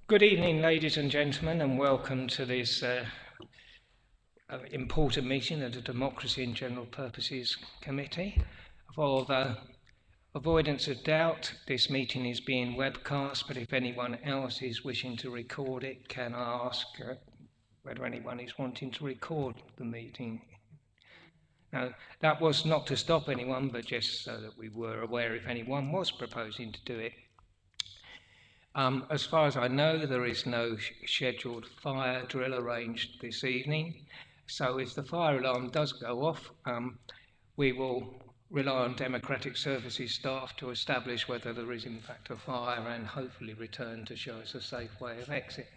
Good evening, ladies and gentlemen, and welcome to this important meeting of the Democracy and General Purposes Committee. For the avoidance of doubt, this meeting is being webcast, but if anyone else is wishing to record it, can I ask whether anyone is wanting to record the meeting? Now, that was not to stop anyone, but just so that we were aware if anyone was proposing to do it. As far as I know, there is no scheduled fire drill arranged this evening. So if the fire alarm does go off, we will rely on Democratic Services staff to establish whether there is in fact a fire and hopefully return to show us a safe way of exit.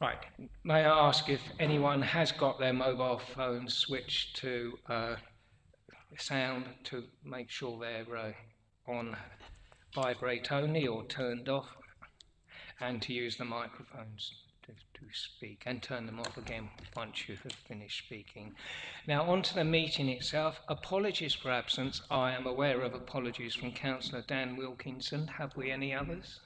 Right, may I ask if anyone has got their mobile phone switched to sound to make sure they're on vibrate only or turned off, and to use the microphones to speak, and turn them off again once you have finished speaking. Now on to the meeting itself. Apologies for absence. I am aware of apologies from Councillor Dan Wilkinson. Have we any others?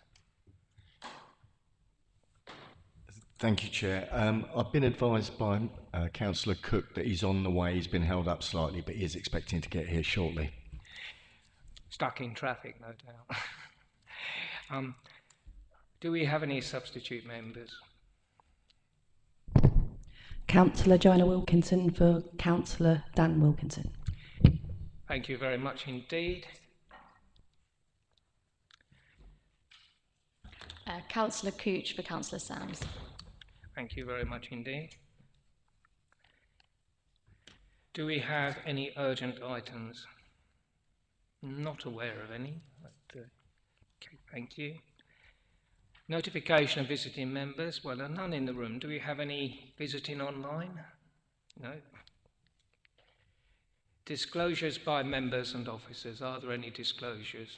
Thank you, Chair. I've been advised by Councillor Cook that he's on the way. He's been held up slightly, but he is expecting to get here shortly. Stuck in traffic, no doubt. Do we have any substitute members? Councillor Joanna Wilkinson for Councillor Dan Wilkinson. Thank you very much indeed. Councillor Cooch for Councillor Sams. Thank you very much indeed. Do we have any urgent items? Not aware of any. But, okay, thank you. Notification of visiting members. Well, there are none in the room. Do we have any visiting online? No. Disclosures by members and officers. Are there any disclosures?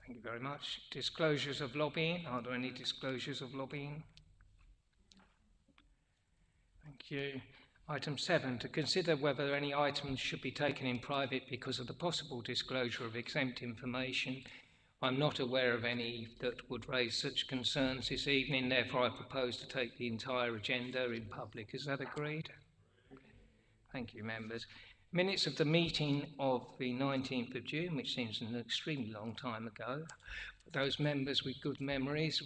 Thank you very much. Disclosures of lobbying. Are there any disclosures of lobbying? Thank you. Item 7, to consider whether any items should be taken in private because of the possible disclosure of exempt information. I'm not aware of any that would raise such concerns this evening, therefore I propose to take the entire agenda in public. Is that agreed? Thank you, members. Minutes of the meeting of the 19th of June, which seems an extremely long time ago. Those members with good memories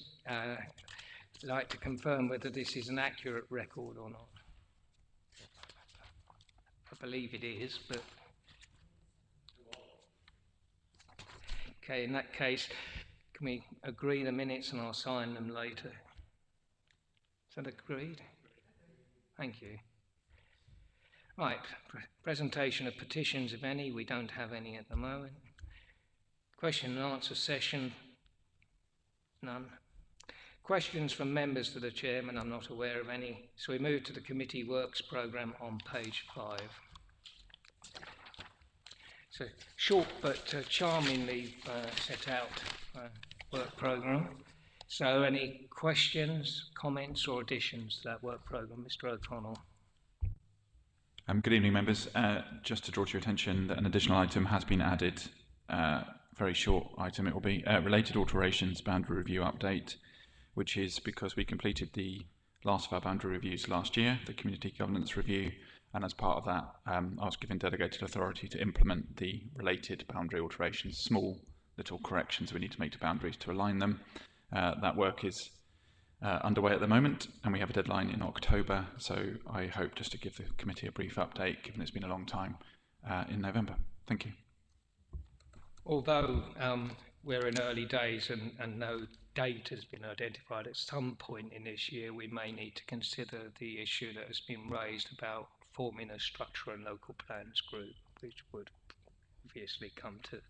like to confirm whether this is an accurate record or not. I believe it is, but okay, in that case, can we agree the minutes and I'll sign them later? Is that agreed? Thank you. Right, presentation of petitions, if any. We don't have any at the moment. Question and answer session, none. Questions from members to the chairman, I'm not aware of any. So we move to the committee works programme on page 5. It's a short but charmingly set out work programme. So any questions, comments or additions to that work programme? Mr O'Connell. Good evening, members. Just to draw to your attention that an additional item has been added, very short item it will be, related alterations boundary review update, which is because we completed the last of our boundary reviews last year, the community governance review, and as part of that I was given delegated authority to implement the related boundary alterations, small little corrections we need to make to boundaries to align them. That work is underway at the moment, and we have a deadline in October, so I hope just to give the committee a brief update, given it's been a long time, in November. Thank you. Although we're in early days and no date has been identified, at some point in this year we may need to consider the issue that has been raised about forming a structure and local plans group, which would obviously come to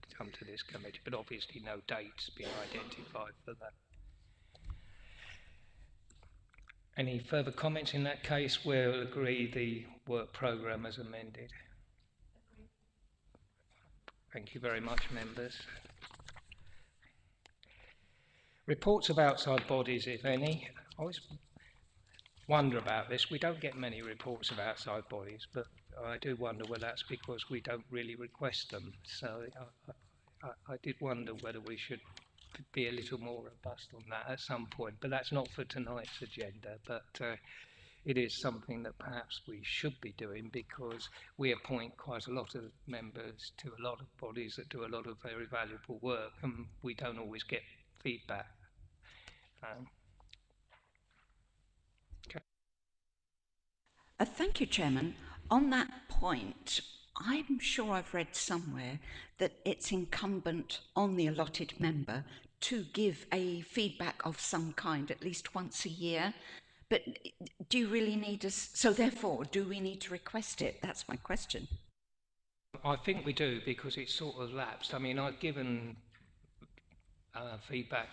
this committee, but obviously no date's been identified for that. Any further comments? In that case, we'll agree the work programme as amended. Thank you very much, members. Reports of outside bodies, if any. I always wonder about this. We don't get many reports of outside bodies, but I do wonder whether that's because we don't really request them. So I did wonder whether we should be a little more robust on that at some point, but that's not for tonight's agenda. But it is something that perhaps we should be doing, because we appoint quite a lot of members to a lot of bodies that do a lot of very valuable work, and we don't always get feedback. Thank you, Chairman. On that point, I'm sure I've read somewhere that it's incumbent on the allotted member to give a feedback of some kind at least once a year. But do you really need us? So therefore, do we need to request it? That's my question. I think we do, because it's sort of lapsed. I mean, I've given feedback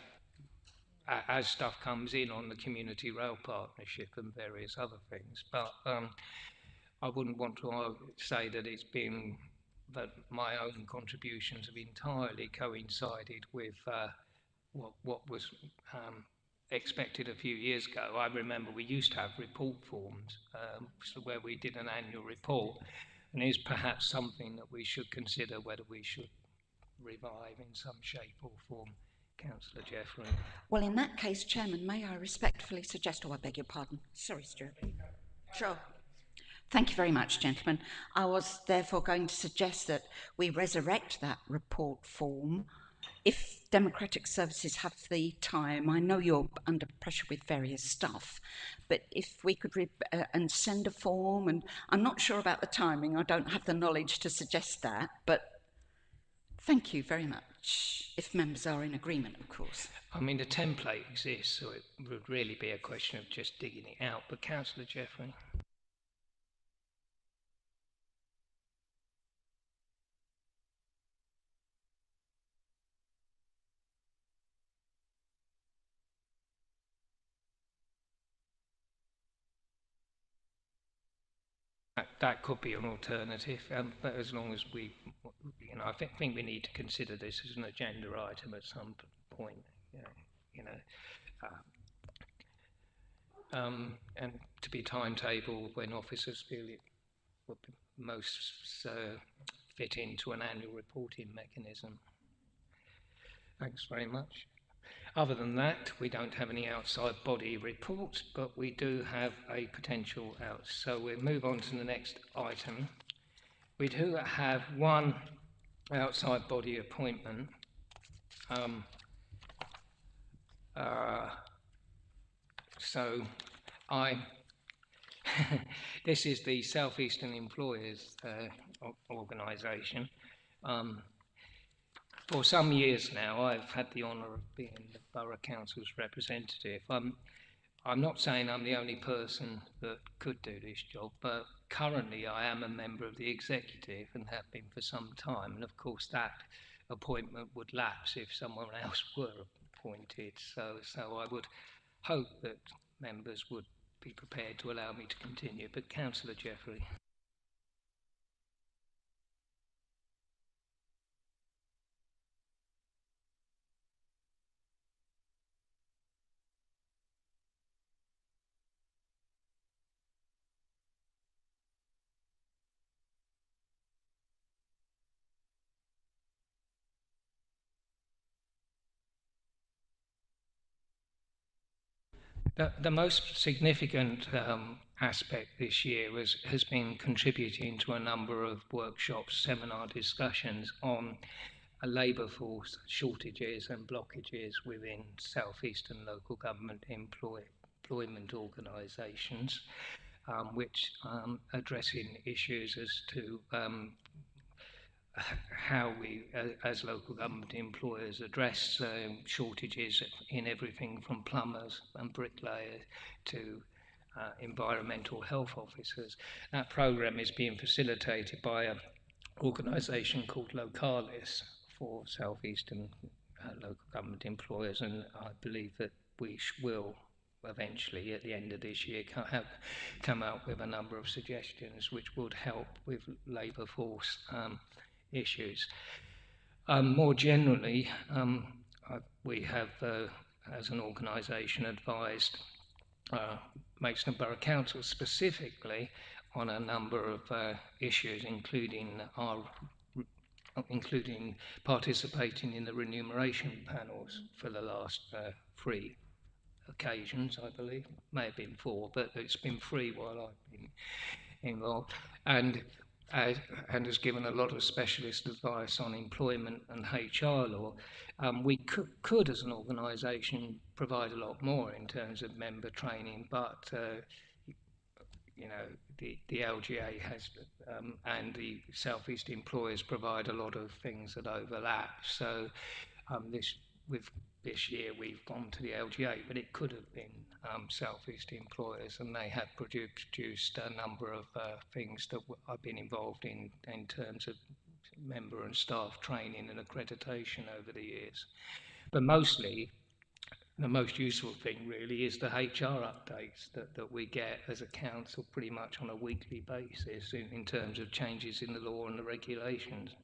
as stuff comes in on the Community Rail Partnership and various other things, but I wouldn't want to say that it's been that my own contributions have entirely coincided with what was expected a few years ago. I remember we used to have report forms so where we did an annual report, and is perhaps something that we should consider whether we should revive in some shape or form. Councillor Jeffrey. Well, in that case, Chairman, may I respectfully suggest, I beg your pardon. Sorry, Stuart. Sure. Thank you very much, gentlemen. I was therefore going to suggest that we resurrect that report form. If Democratic Services have the time, I know you're under pressure with various stuff, but if we could and send a form, and I'm not sure about the timing, I don't have the knowledge to suggest that, but thank you very much, if members are in agreement, of course. I mean, the template exists, so it would really be a question of just digging it out. But Councillor Jeffrey. That could be an alternative, but as long as we, I think we need to consider this as an agenda item at some point, and to be timetabled when officers feel it would be most fit into an annual reporting mechanism. Thanks very much. Other than that, we don't have any outside body reports, but we do have a potential out. So we'll move on to the next item. We do have one outside body appointment. This is the South Eastern Employers Organisation. For some years now, I've had the honour of being the Borough Council's representative. I'm not saying I'm the only person that could do this job, but currently I am a member of the executive and have been for some time. And of course, that appointment would lapse if someone else were appointed. So I would hope that members would be prepared to allow me to continue. But Councillor Jeffrey. The most significant aspect this year has been contributing to a number of workshops, seminar discussions on labour force shortages and blockages within southeastern local government employment organisations, which addressing issues as to how we, as local government employers, address shortages in everything from plumbers and bricklayers to environmental health officers. That programme is being facilitated by an organisation called Localis for southeastern local government employers, and I believe that we will eventually, at the end of this year, come out with a number of suggestions which would help with labour force issues. More generally, we have, as an organisation, advised Maidstone Borough Council specifically on a number of issues, including our including participating in the remuneration panels for the last 3 occasions, I believe. May have been 4, but it's been 3 while I've been involved, and has given a lot of specialist advice on employment and HR law. We could, as an organisation, provide a lot more in terms of member training, but you know, the LGA has and the South East employers provide a lot of things that overlap. So this year we've gone to the LGA, but it could have been South East employers, and they have produced a number of things that I've been involved in terms of member and staff training and accreditation over the years. But mostly, the most useful thing really is the HR updates that we get as a council pretty much on a weekly basis in terms of changes in the law and the regulations.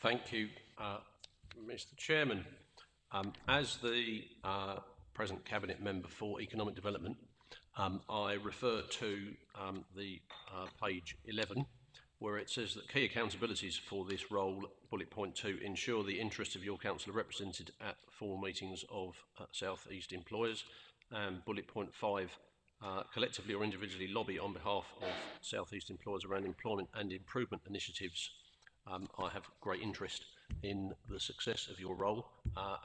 Thank you, Mr. Chairman. As the present Cabinet Member for Economic Development, I refer to the page 11, where it says that key accountabilities for this role, bullet point 2, ensure the interests of your council are represented at formal meetings of South East employers, and bullet point 5, collectively or individually lobby on behalf of South East employers around employment and improvement initiatives. I have great interest in the success of your role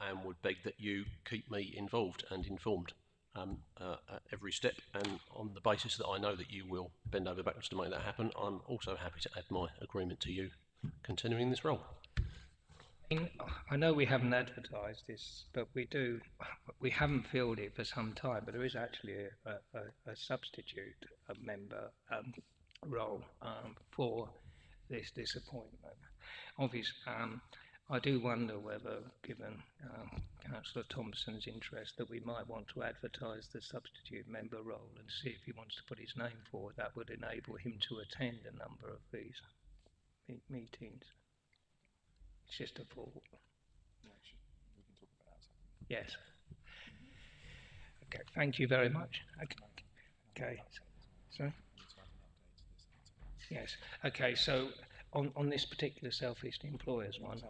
and would beg that you keep me involved and informed at every step, and on the basis that I know that you will bend over backwards to make that happen, I'm also happy to add my agreement to you continuing this role. I know we haven't advertised this, but we haven't filled it for some time, but there is actually a substitute member role for this appointment. Obviously, I do wonder whether, given Councillor Thompson's interest, that we might want to advertise the substitute member role and see if he wants to put his name forward. That would enable him to attend a number of these meetings. It's just a thought. Yes. Okay, thank you very much. Okay. So. Yes. Okay, so on this particular South East employers one.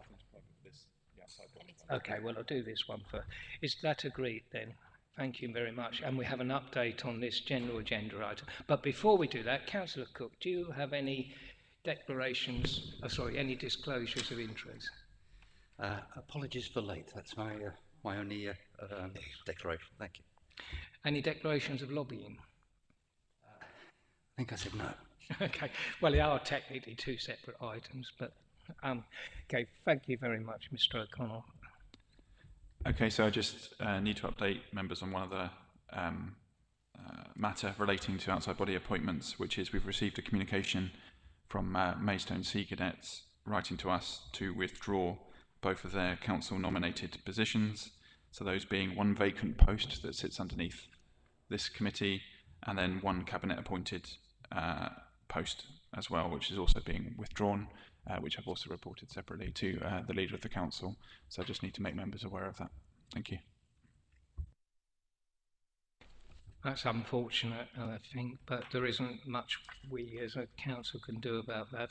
Okay, well I'll do this one first. Is that agreed then? Thank you very much. And we have an update on this general agenda item. But before we do that, Councillor Cook, do you have any declarations, any disclosures of interest? Apologies for late. That's my only declaration. Thank you. Any declarations of lobbying? I think I said no. Okay, well, they are technically 2 separate items, but okay, thank you very much, Mr. O'Connell. Okay, so I just need to update members on one other matter relating to outside body appointments, which is we've received a communication from Maidstone Sea Cadets writing to us to withdraw both of their council nominated positions, so those being 1 vacant post that sits underneath this committee, and then 1 cabinet appointed post as well, which is also being withdrawn, which I've also reported separately to the leader of the council. So I just need to make members aware of that. Thank you. That's unfortunate, I think, but there isn't much we as a council can do about that.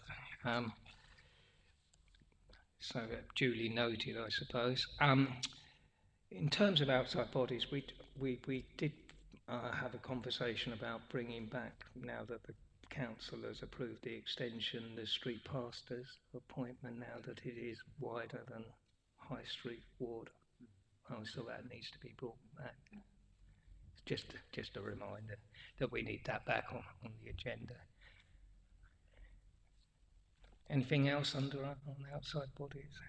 So duly noted, I suppose. In terms of outside bodies, we did have a conversation about bringing back, now that the council has approved the extension, the street pastors appointment, now that it is wider than High Street Ward. So that needs to be brought back. Just a reminder that we need that back on the agenda. Anything else on outside bodies?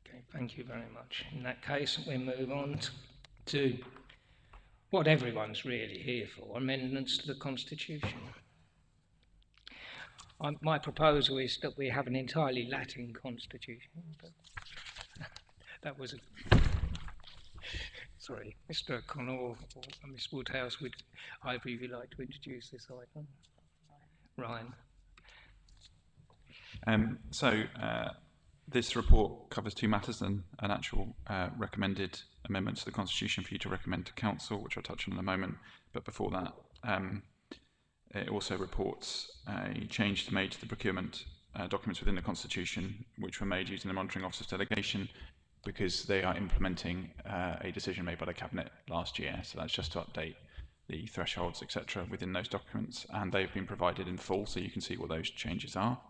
Okay, thank you very much. In that case, we move on to what everyone's really here for, amendments to the Constitution. My proposal is that we have an entirely Latin Constitution, but that was sorry, Mr. O'Connell or Ms. Woodhouse, would either of you like to introduce this item? Ryan. This report covers two matters, an actual recommended amendment to the Constitution for you to recommend to Council, which I'll touch on in a moment. But before that, it also reports a change made to the procurement documents within the Constitution, which were made using the Monitoring Officer's delegation, because they are implementing a decision made by the Cabinet last year. So that's just to update the thresholds, etc., within those documents, and they've been provided in full, so you can see what those changes are.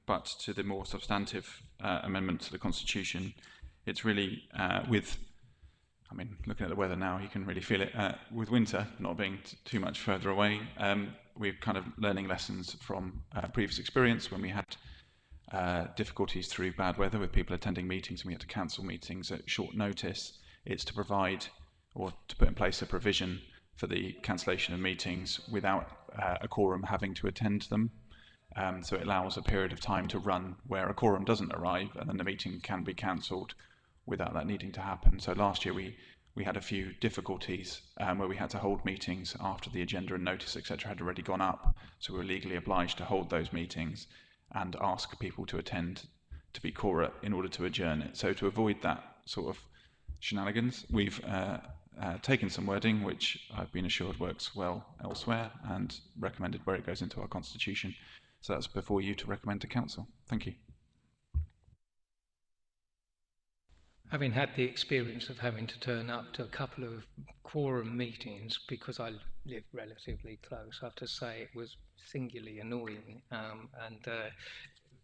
But to the more substantive amendment to the Constitution, it's really looking at the weather now, you can really feel it. With winter not being too much further away, we're kind of learning lessons from previous experience when we had difficulties through bad weather with people attending meetings and we had to cancel meetings at short notice. It's to provide or to put in place a provision for the cancellation of meetings without a quorum having to attend them. So it allows a period of time to run where a quorum doesn't arrive and then the meeting can be cancelled without that needing to happen. So last year we had a few difficulties where we had to hold meetings after the agenda and notice, etc., had already gone up. So we were legally obliged to hold those meetings and ask people to attend to be quora in order to adjourn it. So to avoid that sort of shenanigans, we've taken some wording which I've been assured works well elsewhere and recommended where it goes into our Constitution. So that's before you to recommend to Council. Thank you. Having had the experience of having to turn up to a couple of quorum meetings because I live relatively close, I have to say it was singularly annoying, and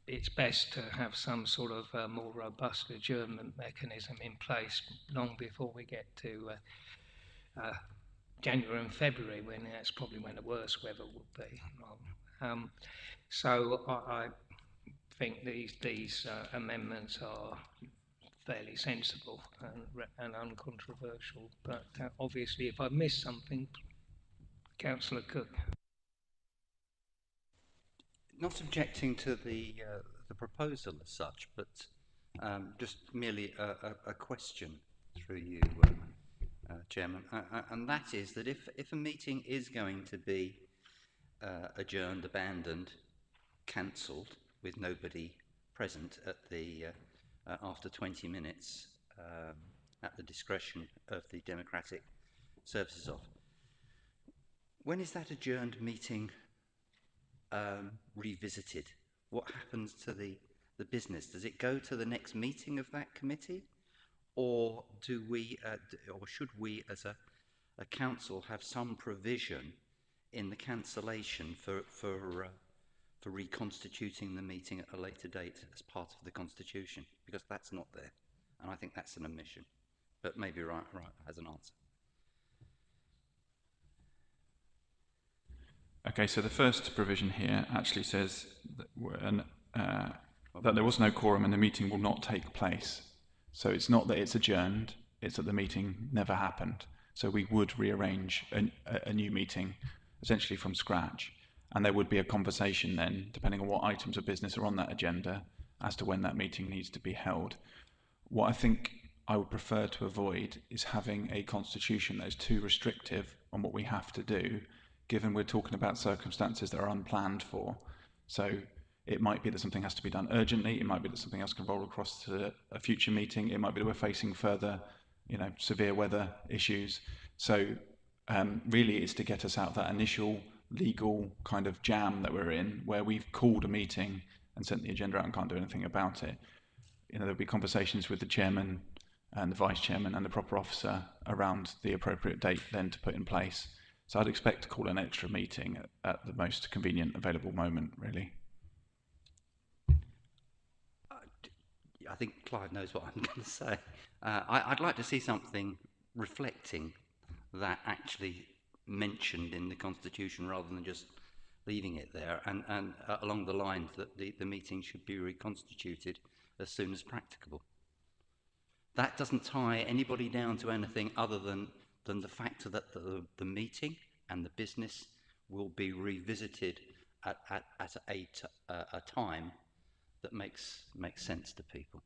it's best to have some sort of more robust adjournment mechanism in place long before we get to January and February, when that's probably when the worst weather will be. So I think these amendments are fairly sensible and uncontroversial, but obviously if I missed something, Councillor Cook. Not objecting to the proposal as such, but just merely a question through you, Chairman, and that is that if a meeting is going to be adjourned, abandoned, cancelled with nobody present at the after 20 minutes at the discretion of the Democratic Services Office, when is that adjourned meeting revisited? What happens to the business? Does it go to the next meeting of that committee, or do we, or should we, as a council, have some provision in the cancellation for reconstituting the meeting at a later date as part of the Constitution? Because that's not there, and I think that's an omission. But maybe Ryan has an answer. Okay, so the first provision here actually says that there was no quorum and the meeting will not take place. So it's not that it's adjourned, it's that the meeting never happened. So we would rearrange a new meeting essentially from scratch. And there would be a conversation then, depending on what items of business are on that agenda, as to when that meeting needs to be held. What I think I would prefer to avoid is having a constitution that is too restrictive on what we have to do, given we're talking about circumstances that are unplanned for. So it might be that something has to be done urgently, it might be that something else can roll across to a future meeting, it might be that we're facing further, severe weather issues. So really it's to get us out of that initial legal kind of jam that we're in, where we've called a meeting and sent the agenda out and can't do anything about it. There'll be conversations with the chairman and the vice chairman and the proper officer around the appropriate date then to put in place. So I'd expect to call an extra meeting at the most convenient available moment, really. I think Clive knows what I'm going to say. I'd like to see something reflecting that actually mentioned in the Constitution rather than just leaving it there, and along the lines that the meeting should be reconstituted as soon as practicable. That doesn't tie anybody down to anything other than the fact that the meeting and the business will be revisited at a time that makes sense to people.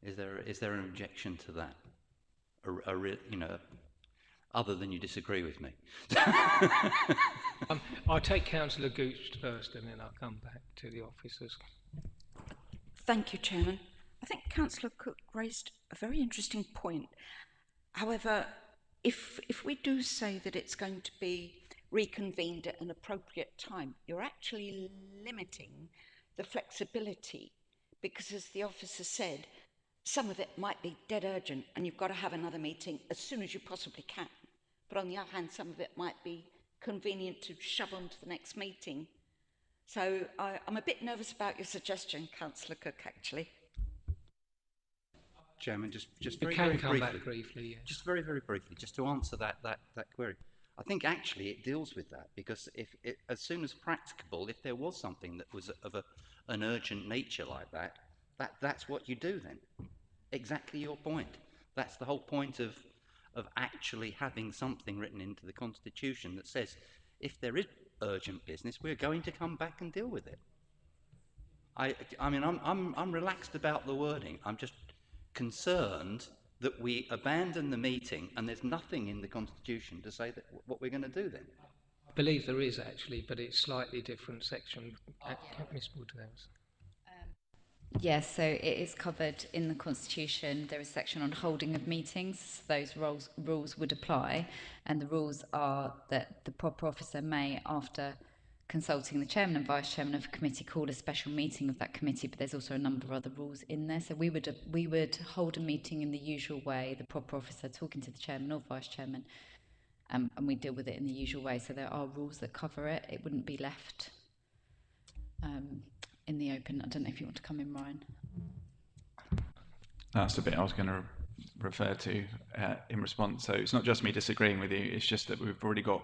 Is there an objection to that? you know, other than you disagree with me. I'll take Councillor Gooch first and then I'll come back to the officers. Thank you, Chairman. I think Councillor Cook raised a very interesting point. However, if we do say that it's going to be reconvened at an appropriate time, you're actually limiting the flexibility, because as the officer said, some of it might be dead urgent and you've got to have another meeting as soon as you possibly can. But on the other hand, some of it might be convenient to shove on to the next meeting. So I'm a bit nervous about your suggestion, Councillor Cook, actually. Chairman, just You very, can very come briefly. back briefly, yes. Just very, very briefly, just to answer that query. I think actually it deals with that, because as soon as practicable, if there was something that was of an urgent nature like that, that's what you do then. Exactly your point. That's the whole point of actually having something written into the Constitution that says, if there is urgent business, we're going to come back and deal with it. I mean, I'm relaxed about the wording. I'm just concerned that we abandon the meeting and there's nothing in the Constitution to say that what we're going to do then. I believe there is actually, but it's slightly different section. Ms Woodhouse. Yes, so it is covered in the Constitution. There is a section on holding of meetings. Those rules would apply, and the rules are that the proper officer may, after consulting the chairman and vice chairman of a committee, call a special meeting of that committee, but there's also a number of other rules in there. So we would hold a meeting in the usual way, the proper officer talking to the chairman or vice chairman, and we deal with it in the usual way. So there are rules that cover it. It wouldn't be left in the open. I don't know if you want to come in, Ryan. That's the bit I was going to refer to in response. So it's not just me disagreeing with you, it's just that we've already got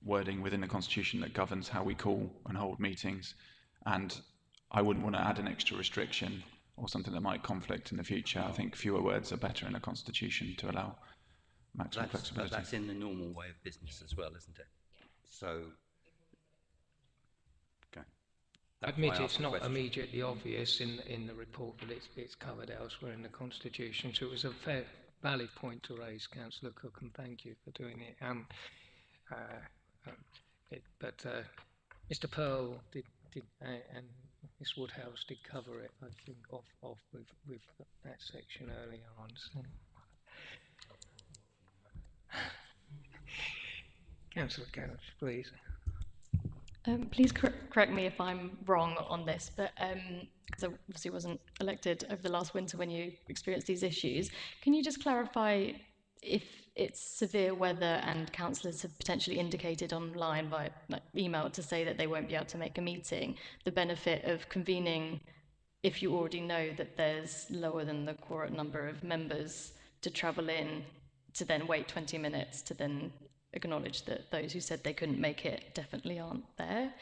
wording within the Constitution that governs how we call and hold meetings, and I wouldn't want to add an extra restriction or something that might conflict in the future. I think fewer words are better in a Constitution to allow maximum flexibility. That's in the normal way of business as well, isn't it? So, okay. I admit it's not immediately obvious in the report, but it's covered elsewhere in the Constitution. So it was a fair, valid point to raise, Councillor Cook, and thank you for doing it. Mr. Pearl did and Miss Woodhouse did cover it, I think, off with that section earlier on. So. Councillor Couch, please. Please correct me if I'm wrong on this, but because I obviously wasn't elected over the last winter when you experienced these issues, can you just clarify if it's severe weather and councillors have potentially indicated online by email to say that they won't be able to make a meeting, the benefit of convening if you already know that there's lower than the quorum number of members to travel in, to then wait 20 minutes to then acknowledge that those who said they couldn't make it definitely aren't there?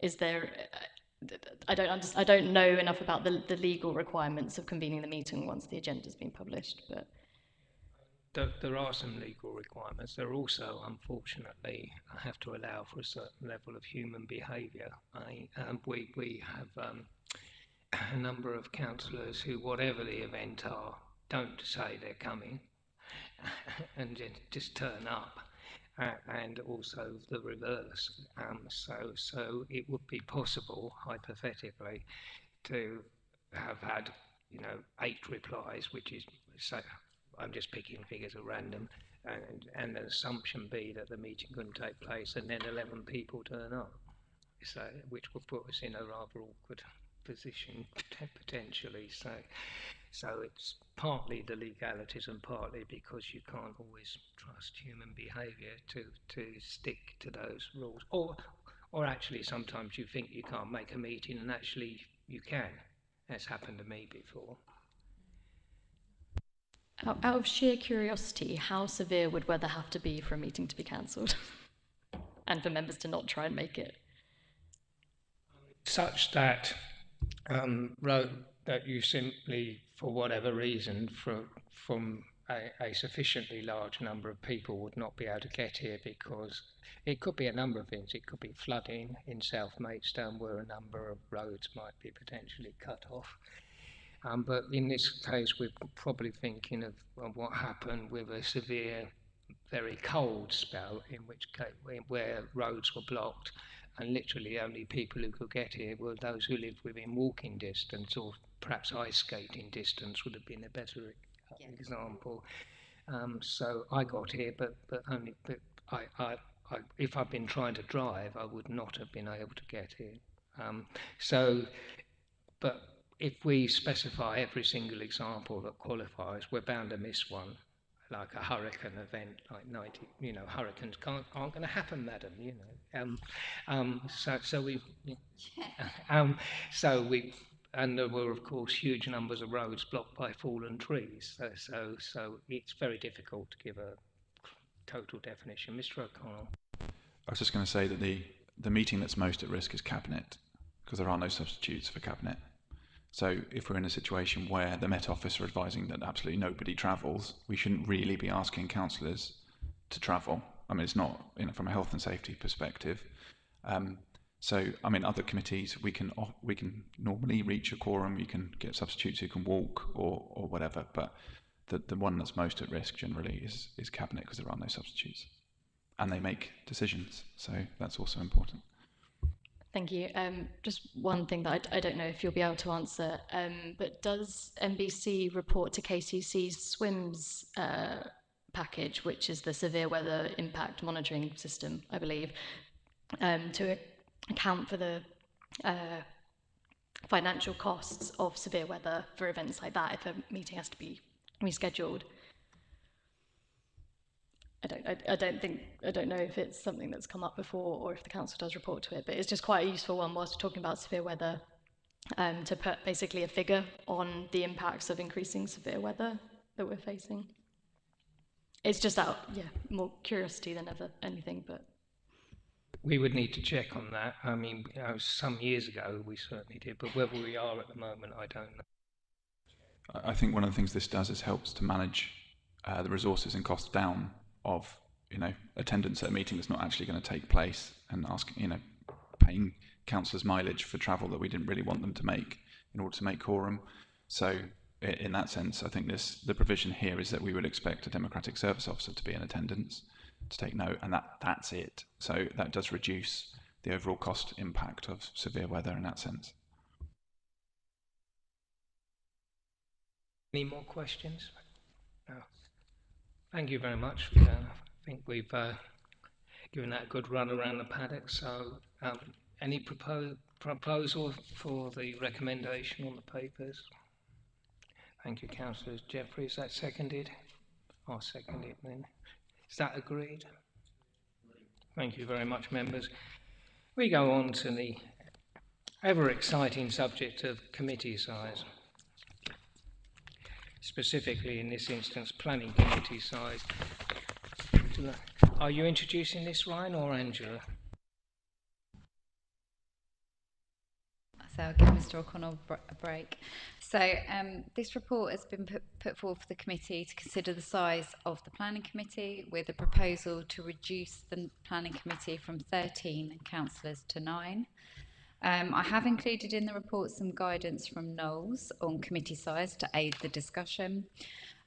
Is there... I don't know enough about the legal requirements of convening the meeting once the agenda's been published, but... There are some legal requirements. There are also, unfortunately, I have to allow for a certain level of human behaviour. We have a number of councillors who, whatever the event are, don't say they're coming and just turn up. And also the reverse. So it would be possible, hypothetically, to have had, 8 replies, which is, so I'm just picking figures at random, and an assumption be that the meeting couldn't take place, and then 11 people turn up, so which would put us in a rather awkward position potentially. So it's partly the legalities and partly because you can't always trust human behaviour to stick to those rules. Or actually sometimes you think you can't make a meeting and actually you can. That's happened to me before. Out of sheer curiosity, how severe would weather have to be for a meeting to be cancelled? And for members to not try and make it? Such that that you simply, for whatever reason, from a sufficiently large number of people would not be able to get here, because it could be a number of things. It could be flooding in South Maidstone, where a number of roads might be potentially cut off. But in this case, we're probably thinking of what happened with a severe, very cold spell, in which case where roads were blocked, and literally only people who could get here were those who lived within walking distance, or perhaps ice skating distance would have been a better example. So I got here, but if I'd been trying to drive, I would not have been able to get here. But if we specify every single example that qualifies, we're bound to miss one, like a hurricane event, like 90. Hurricanes aren't going to happen, madam. And there were, of course, huge numbers of roads blocked by fallen trees. So it's very difficult to give a total definition. Mr. O'Connell. I was just going to say that the meeting that's most at risk is Cabinet, because there are no substitutes for Cabinet. So if we're in a situation where the Met Office are advising that absolutely nobody travels, we shouldn't really be asking councillors to travel. I mean, it's not, from a health and safety perspective. Other committees, we can normally reach a quorum. You can get substitutes who can walk or whatever. But the one that's most at risk generally is Cabinet, because there are no substitutes, and they make decisions. So that's also important. Thank you. Just one thing that I don't know if you'll be able to answer, but does NBC report to KCC's SWIMS package, which is the severe weather impact monitoring system, I believe, to account for the financial costs of severe weather for events like that if a meeting has to be rescheduled? I don't know if it's something that's come up before or if the council does report to it, but it's just quite a useful one whilst we're talking about severe weather, to put basically a figure on the impacts of increasing severe weather that we're facing. It's just more curiosity than ever anything, but we would need to check on that. I mean, some years ago we certainly did, but whether we are at the moment, I don't know. I think one of the things this does is helps to manage the resources and costs down of attendance at a meeting that's not actually going to take place, and paying councillors mileage for travel that we didn't really want them to make in order to make quorum. So in that sense, I think the provision here is that we would expect a democratic service officer to be in attendance to take note, and that's it. So that does reduce the overall cost impact of severe weather in that sense. Any more questions? No. Thank you very much for that. I think we've given that a good run around the paddock. So any proposal for the recommendation on the papers? Thank you, Councillor Jeffrey. Is that seconded? I'll second it then. Is that agreed? Thank you very much, members. We go on to the ever exciting subject of committee size. Specifically in this instance, planning committee size. Are you introducing this, Ryan, or Angela? So I'll give Mr. O'Connell a break. So this report has been put forward for the committee to consider the size of the planning committee, with a proposal to reduce the planning committee from 13 councillors to 9. I have included in the report some guidance from Knowles on committee size to aid the discussion,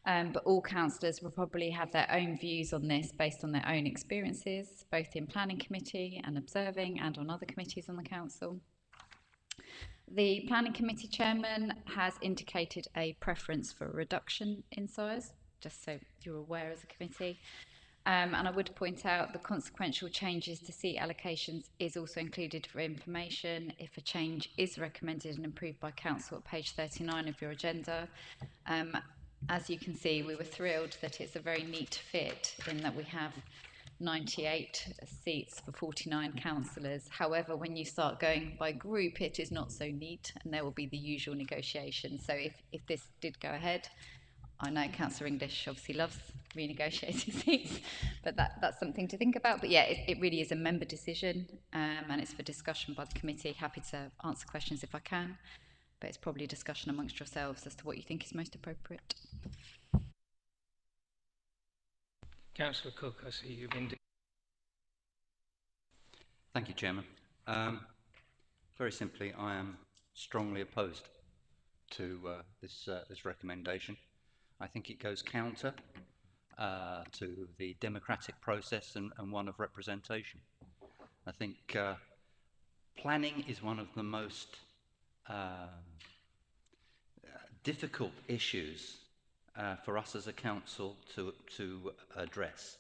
but all councillors will probably have their own views on this based on their own experiences, both in planning committee and observing, and on other committees on the council. The planning committee chairman has indicated a preference for a reduction in size, just so you're aware as a committee. And I would point out the consequential changes to seat allocations is also included for information if a change is recommended and approved by council at page 39 of your agenda. As you can see, we were thrilled that it's a very neat fit in that we have 98 seats for 49 councillors. However, when you start going by group, it is not so neat, and there will be the usual negotiation. So if this did go ahead, I know Councillor English obviously loves renegotiating seats, but that's something to think about. But yeah, it really is a member decision, and it's for discussion by the committee. Happy to answer questions if I can, but it's probably a discussion amongst yourselves as to what you think is most appropriate. Councillor Cook, I see you've been... Thank you, Chairman. Very simply, I am strongly opposed to this recommendation. I think it goes counter to the democratic process and one of representation. I think planning is one of the most difficult issues for us as a council to address.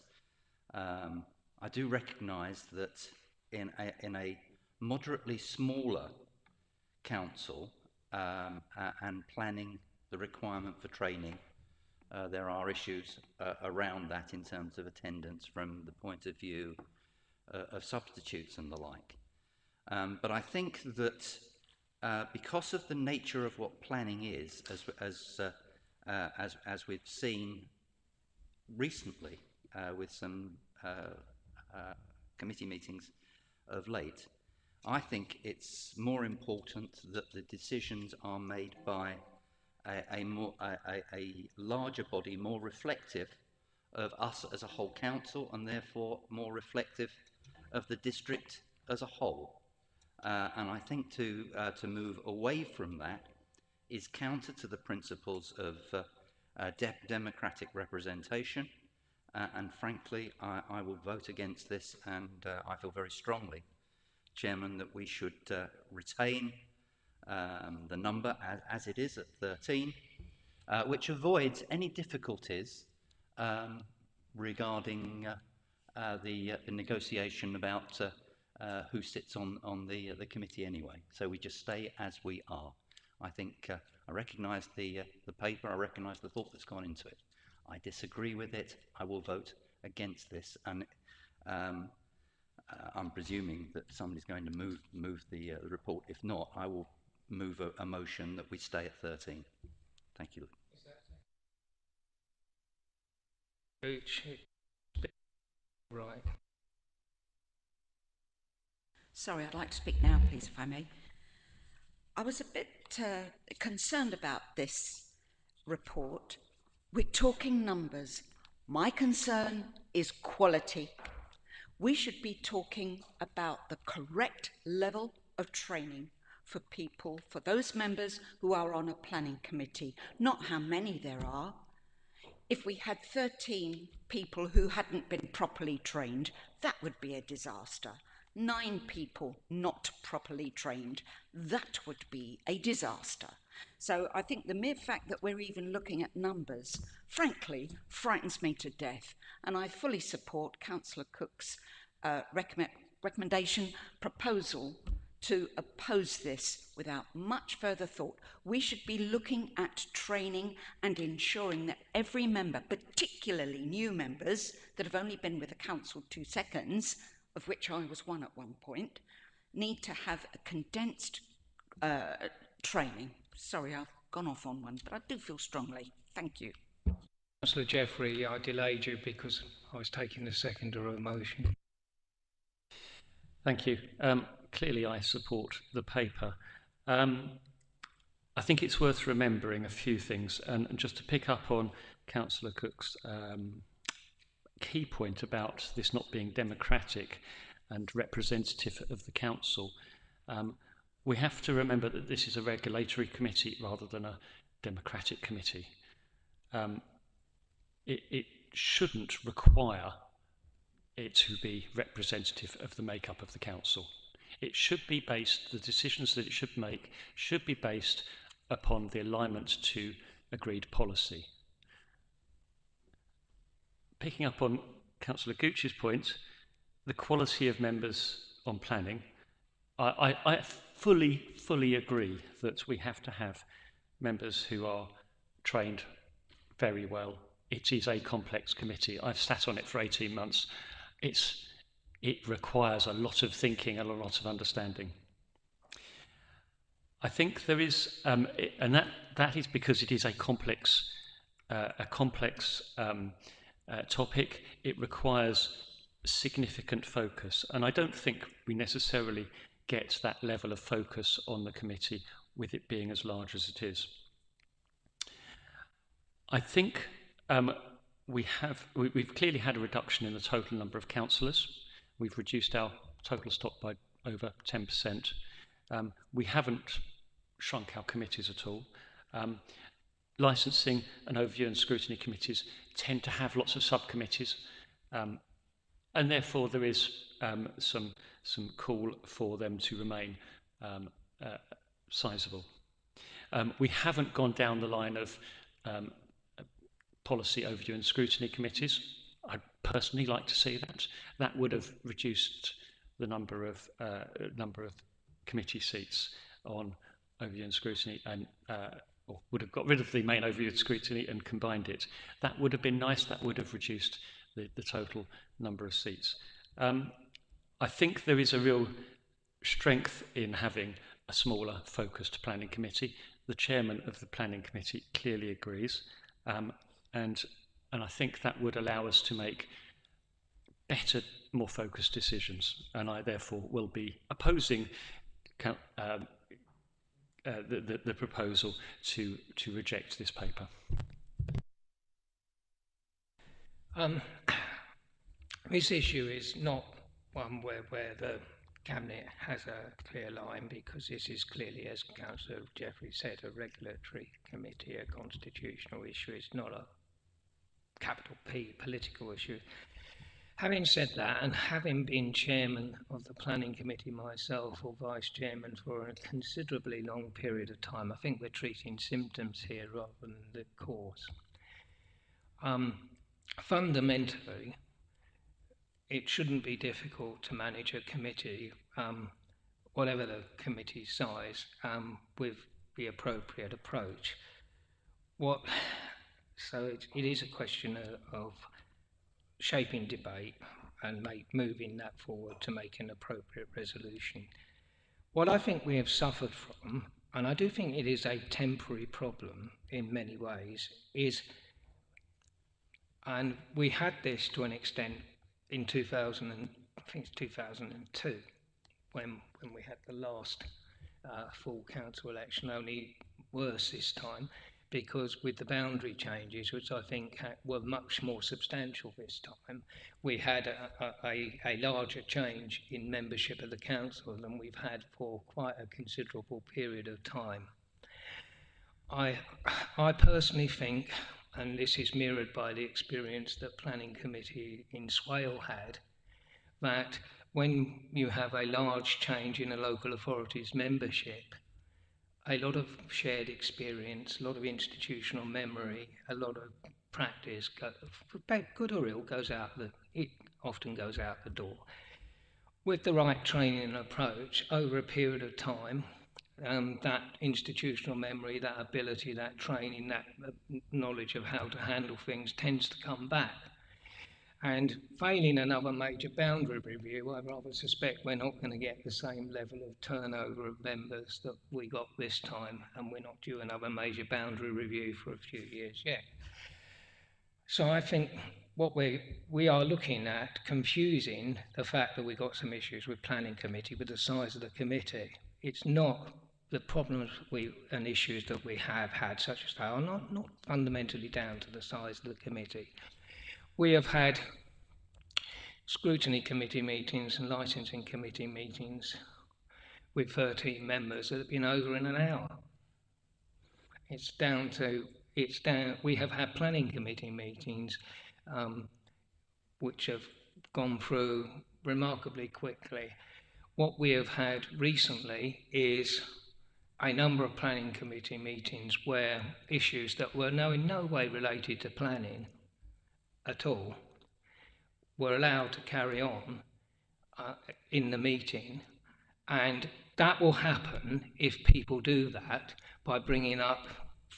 I do recognise that in a moderately smaller council and planning the requirement for training, there are issues around that in terms of attendance from the point of view of substitutes and the like. But I think that because of the nature of what planning is, as we've seen recently with some committee meetings of late, I think it's more important that the decisions are made by a larger body, more reflective of us as a whole council, and therefore more reflective of the district as a whole. And I think to move away from that is counter to the principles of democratic representation. And frankly, I will vote against this, and I feel very strongly, Chairman, that we should retain the number as it is at 13, which avoids any difficulties regarding the negotiation about who sits on the committee anyway. So we just stay as we are. I think I recognise the paper, I recognise the thought that's gone into it. I disagree with it. I will vote against this, and I'm presuming that somebody's going to move the report. If not, I will move a motion that we stay at 13. Thank you. Right. Sorry, I'd like to speak now, please, if I may. I was a bit concerned about this report. We're talking numbers. My concern is quality. We should be talking about the correct level of training for people, for those members who are on a planning committee, not how many there are. If we had 13 people who hadn't been properly trained, that would be a disaster. 9 people not properly trained, that would be a disaster. So I think the mere fact that we're even looking at numbers, frankly, frightens me to death. And I fully support Councillor Cook's recommendation, proposal to oppose this without much further thought. We should be looking at training and ensuring that every member, particularly new members that have only been with the council 2 seconds, of which I was one at one point, need to have a condensed training. Sorry, I've gone off on one, but I do feel strongly. Thank you. Councillor Jeffrey, I delayed you because I was taking the seconder of a motion. Thank you. Clearly I support the paper. I think it's worth remembering a few things, and just to pick up on Councillor Cook's key point about this not being democratic and representative of the council. We have to remember that this is a regulatory committee rather than a democratic committee. It shouldn't require it to be representative of the makeup of the council. It should be based, the decisions that it should make should be based upon the alignment to agreed policy. Picking up on Councillor Gooch's point, the quality of members on planning, I fully agree that we have to have members who are trained very well. It is a complex committee. I've sat on it for 18 months. It requires a lot of thinking and a lot of understanding. I think there is, and that is because it is a complex topic. It requires significant focus, and I don't think we necessarily get that level of focus on the committee with it being as large as it is. I think we've clearly had a reduction in the total number of councillors. We've reduced our total stock by over 10%. We haven't shrunk our committees at all. Licensing and overview and scrutiny committees tend to have lots of subcommittees, and therefore there is some call for them to remain sizable. We haven't gone down the line of policy overview and scrutiny committees. I'd personally like to see that. That would have reduced the number of committee seats on overview and scrutiny, and or would have got rid of the main overview and scrutiny and combined it. That would have been nice. That would have reduced the total number of seats. I think there is a real strength in having a smaller, focused planning committee. The chairman of the planning committee clearly agrees, and I think that would allow us to make better, more focused decisions. And I therefore will be opposing the proposal to reject this paper. This issue is not one where the Cabinet has a clear line, because this is clearly, as Councillor Jeffrey said, a regulatory committee, a constitutional issue. It's not a capital P political issue. Having said that, and having been chairman of the planning committee myself, or vice chairman for a considerably long period of time, I think we're treating symptoms here rather than the cause. Fundamentally, it shouldn't be difficult to manage a committee, whatever the committee size, with the appropriate approach. So it is a question of shaping debate and moving that forward to make an appropriate resolution. What I think we have suffered from, and I do think it is a temporary problem in many ways, is, and we had this to an extent in 2002, when we had the last full council election, only worse this time, because with the boundary changes, which I think were much more substantial this time, we had a larger change in membership of the council than we've had for quite a considerable period of time. I personally think, and this is mirrored by the experience that Planning Committee in Swale had, that when you have a large change in a local authority's membership, a lot of shared experience, a lot of institutional memory, a lot of practice, good or ill, it often goes out the door. With the right training and approach, over a period of time, that institutional memory, that ability, that training, that knowledge of how to handle things tends to come back. And failing another major boundary review, I rather suspect we're not going to get the same level of turnover of members that we got this time, and we're not due another major boundary review for a few years yet. So I think what we are looking at, confusing the fact that we've got some issues with Planning Committee with the size of the committee. It's not the problems and issues that we have had, such as that, are not fundamentally down to the size of the committee. We have had scrutiny committee meetings and licensing committee meetings with 13 members that have been over in an hour. We have had planning committee meetings which have gone through remarkably quickly. What we have had recently is a number of planning committee meetings where issues that were in no way related to planning at all were allowed to carry on in the meeting, and that will happen if people do that by bringing up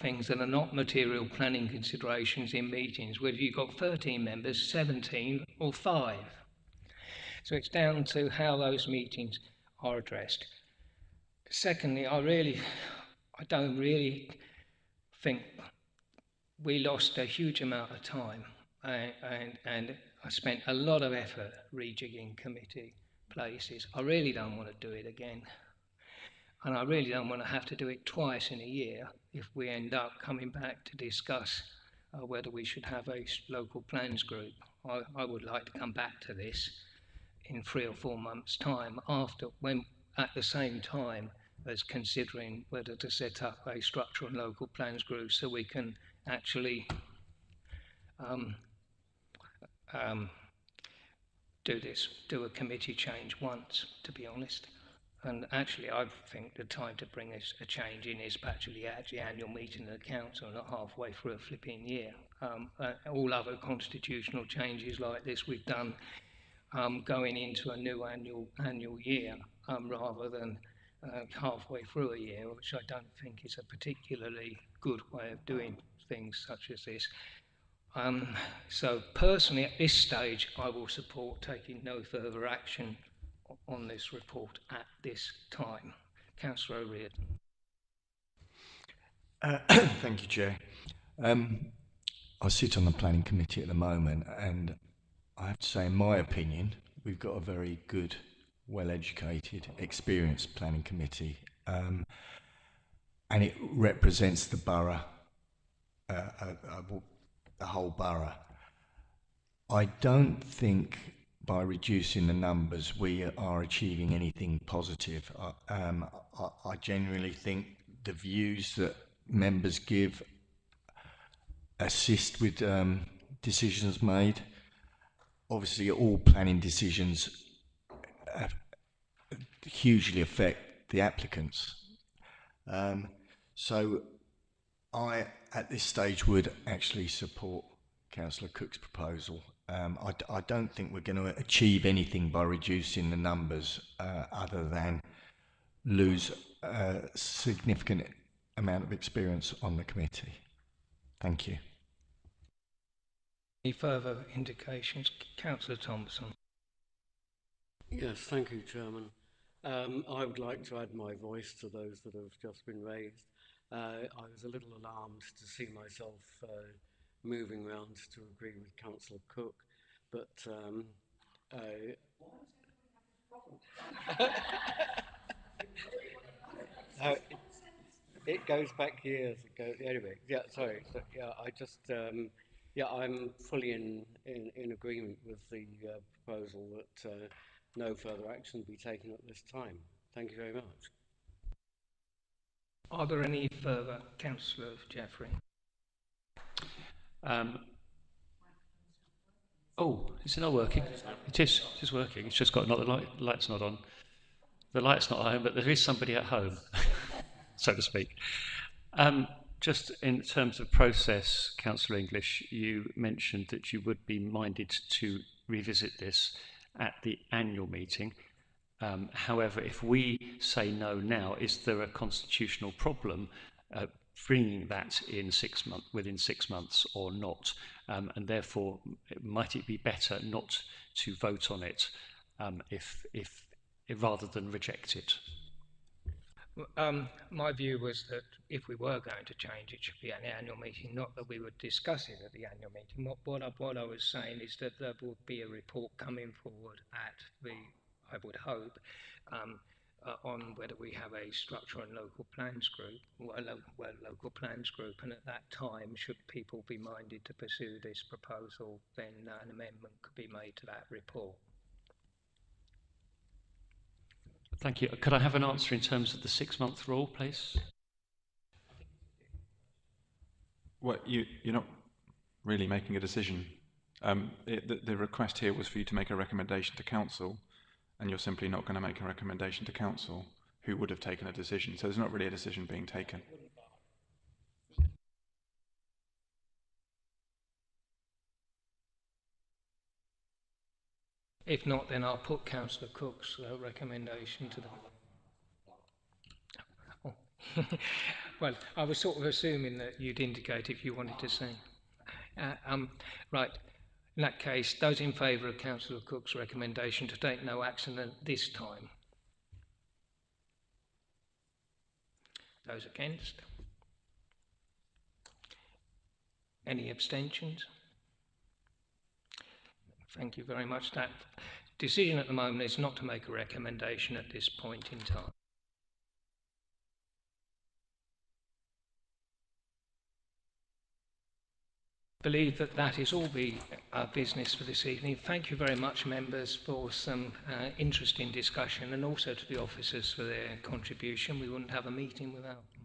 things that are not material planning considerations in meetings, whether you've got 13 members, 17 or 5. So it's down to how those meetings are addressed. Secondly, I don't really think we lost a huge amount of time, and I spent a lot of effort rejigging committee places. I really don't want to do it again, and I really don't want to have to do it twice in a year if we end up coming back to discuss whether we should have a local plans group. I would like to come back to this in 3 or 4 months' time, when at the same time as considering whether to set up a structural and local plans group so we can actually do a committee change once, to be honest. And actually, I think the time to bring a change in is actually at the annual meeting of the council, not halfway through a flipping year. All other constitutional changes like this we've done going into a new annual year rather than halfway through a year, which I don't think is a particularly good way of doing things such as this. So personally, at this stage, I will support taking no further action on this report at this time. Councillor O'Riordan. Thank you, Chair. I sit on the planning committee at the moment, and I have to say, in my opinion, we've got a very good, well-educated, experienced planning committee, and it represents the borough, the whole borough. I don't think by reducing the numbers we are achieving anything positive. I genuinely think the views that members give assist with decisions made. Obviously, all planning decisions hugely affect the applicants. So I, at this stage, would actually support Councillor Cook's proposal. I don't think we're going to achieve anything by reducing the numbers other than lose a significant amount of experience on the committee. Thank you. Any further indications? Councillor Thompson. Yes, thank you, Chairman. I would like to add my voice to those that have just been raised. I was a little alarmed to see myself moving round to agree with Councillor Cook, but no, it goes back years. It goes anyway. Yeah, sorry. So, yeah, I just yeah, I'm fully in agreement with the proposal that no further action be taken at this time. Thank you very much. Are there any further? Councillor Jeffrey. Oh, is it not working? It is working. It's just got not the light's not on. The light's not home, but there is somebody at home, so to speak. Just in terms of process, Councillor English, you mentioned that you would be minded to revisit this at the annual meeting. However, if we say no now, is there a constitutional problem bringing that in within 6 months or not? And therefore, might it be better not to vote on it rather than reject it? My view was that if we were going to change, it should be at the annual meeting, not that we would discuss it at the annual meeting. What I was saying is that there would be a report coming forward at the, I would hope, on whether we have a structural and local plans group, local plans group, and at that time, should people be minded to pursue this proposal, then an amendment could be made to that report. Thank you. Could I have an answer in terms of the 6-month rule, please? Well, you're not really making a decision. The request here was for you to make a recommendation to council, and you're simply not going to make a recommendation to council, who would have taken a decision. So there's not really a decision being taken. If not, then I'll put Councillor Cook's recommendation to them. Oh. Well, I was sort of assuming that you'd indicate if you wanted to say. Right. In that case, those in favour of Councillor Cook's recommendation to take no action at this time? Those against? Any abstentions? Thank you very much. That decision at the moment is not to make a recommendation at this point in time. believe that that is all the business for this evening. Thank you very much, members, for some interesting discussion, and also to the officers for their contribution. We wouldn't have a meeting without them.